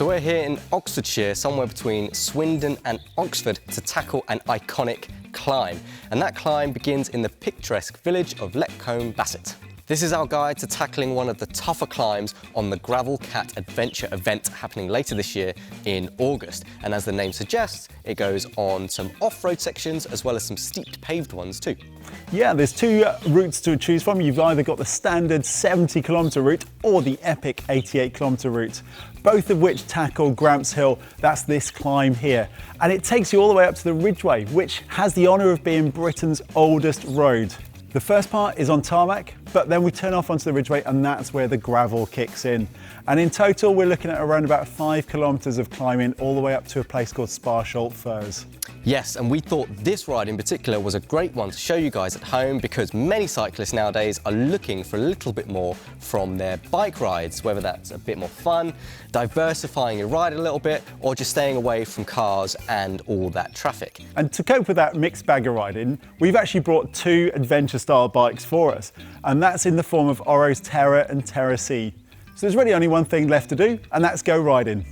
So we're here in Oxfordshire, somewhere between Swindon and Oxford, to tackle an iconic climb. And that climb begins in the picturesque village of Letcombe Basset. This is our guide to tackling one of the tougher climbs on the Gravel Cat Adventure event happening later this year in August. And as the name suggests, it goes on some off-road sections as well as some steep paved ones too. Yeah, there's two routes to choose from. You've either got the standard 70-kilometre route or the epic 88-kilometre route, both of which tackle Gramp's Hill. That's this climb here. And it takes you all the way up to the Ridgeway, which has the honour of being Britain's oldest road. The first part is on tarmac, but then we turn off onto the Ridgeway and that's where the gravel kicks in. And in total, we're looking at around about 5 kilometres of climbing all the way up to a place called Sparsholt Firs. Yes, and we thought this ride in particular was a great one to show you guys at home because many cyclists nowadays are looking for a little bit more from their bike rides, whether that's a bit more fun, diversifying your ride a little bit, or just staying away from cars and all that traffic. And to cope with that mixed bag of riding, we've actually brought two adventure-style bikes for us, and that's in the form of Oro's Terra and Terra C. So there's really only one thing left to do, and that's go riding.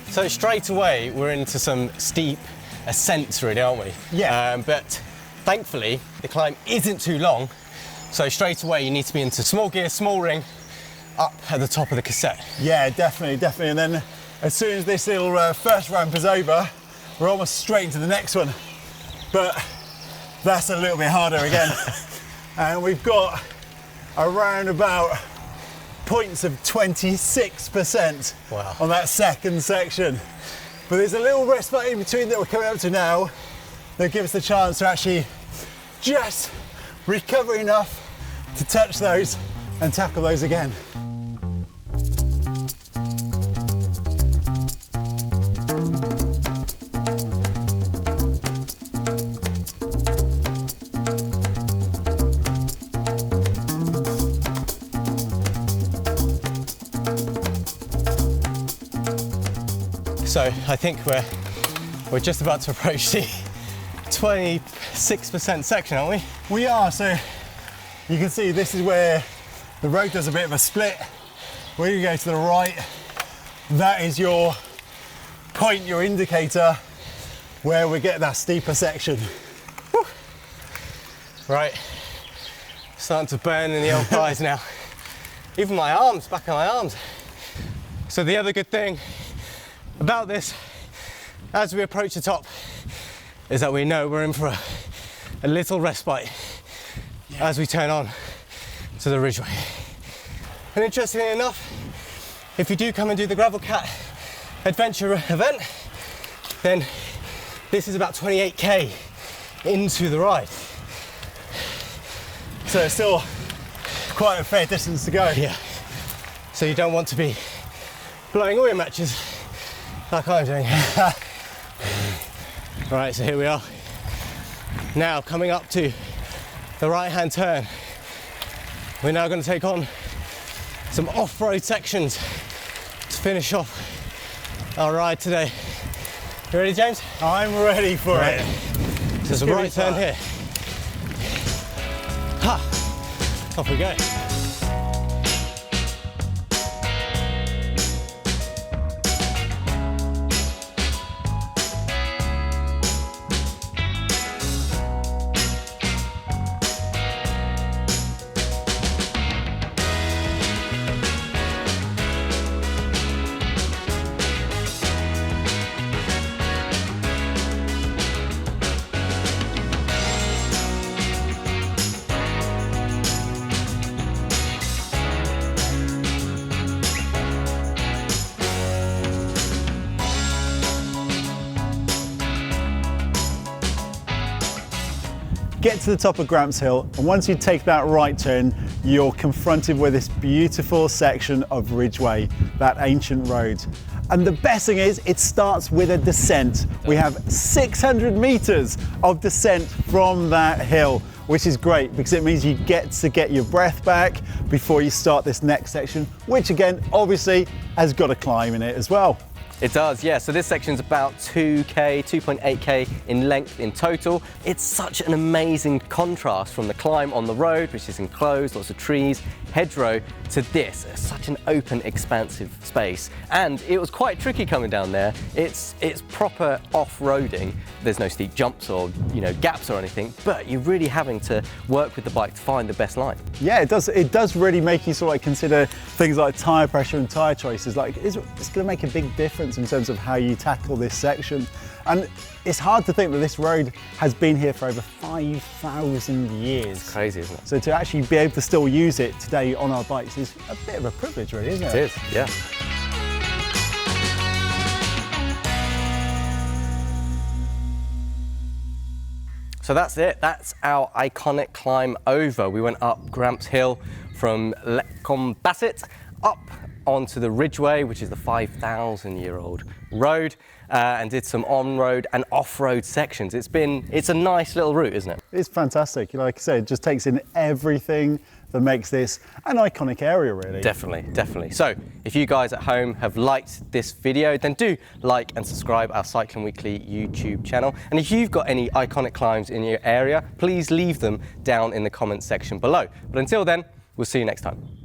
So straight away, we're into some steep ascents really, aren't we? Yeah. But thankfully, the climb isn't too long. So straight away, you need to be into small gear, small ring, up at the top of the cassette. Yeah, definitely. And then as soon as this little first ramp is over, we're almost straight into the next one. But that's a little bit harder again. And we've got around about points of 26% Wow. on that second section. But there's a little respite in between that we're coming up to now that gives us the chance to actually just recover enough to touch those and tackle those again. So I think we're just about to approach the 26% section, aren't we? We are, so you can see this is where the road does a bit of a split. Where you go to the right, that is your point, your indicator, where we get that steeper section. Woo. Right, starting to burn in the old thighs now. Even my arms, back of my arms. So the other good thing about this, as we approach the top, is that we know we're in for a little respite as we turn on to the Ridgeway. And interestingly enough, if you do come and do the Gravel Cat Adventure event, then this is about 28k into the ride. So it's still quite a fair distance to go. Yeah. So you don't want to be blowing all your matches like I'm doing. Right, so here we are. Now coming up to the right-hand turn, we're now going to take on some off-road sections to finish off our ride today. You ready, James? I'm ready for it. So there's a right turn here. Ha! Off we go. Get to the top of Gramp's Hill, and once you take that right turn, you're confronted with this beautiful section of Ridgeway, that ancient road. And the best thing is, it starts with a descent. We have 600 meters of descent from that hill, which is great because it means you get to get your breath back before you start this next section, which again, obviously has got a climb in it as well. It does, yeah. So this section's about 2K, 2.8K in length in total. It's such an amazing contrast from the climb on the road, which is enclosed, lots of trees, hedgerow, to this, such an open, expansive space. And it was quite tricky coming down there. It's proper off-roading. There's no steep jumps or gaps or anything, but you're really having to work with the bike to find the best line. Yeah, it does really make you sort of like consider things like tyre pressure and tyre choices. Like it's going to make a big difference in terms of how you tackle this section. And it's hard to think that this road has been here for over 5,000 years. It's crazy, isn't it? So to actually be able to still use it today on our bikes is a bit of a privilege, really, isn't it? It is, yeah. So that's it. That's our iconic climb over. We went up Gramp's Hill from Lecombassett up onto the Ridgeway, which is the 5,000-year-old road, and did some on-road and off-road sections. It's a nice little route, isn't it? It's fantastic. Like I said, it just takes in everything that makes this an iconic area, really. Definitely, definitely. So if you guys at home have liked this video, then do like and subscribe our Cycling Weekly YouTube channel. And if you've got any iconic climbs in your area, please leave them down in the comments section below. But until then, we'll see you next time.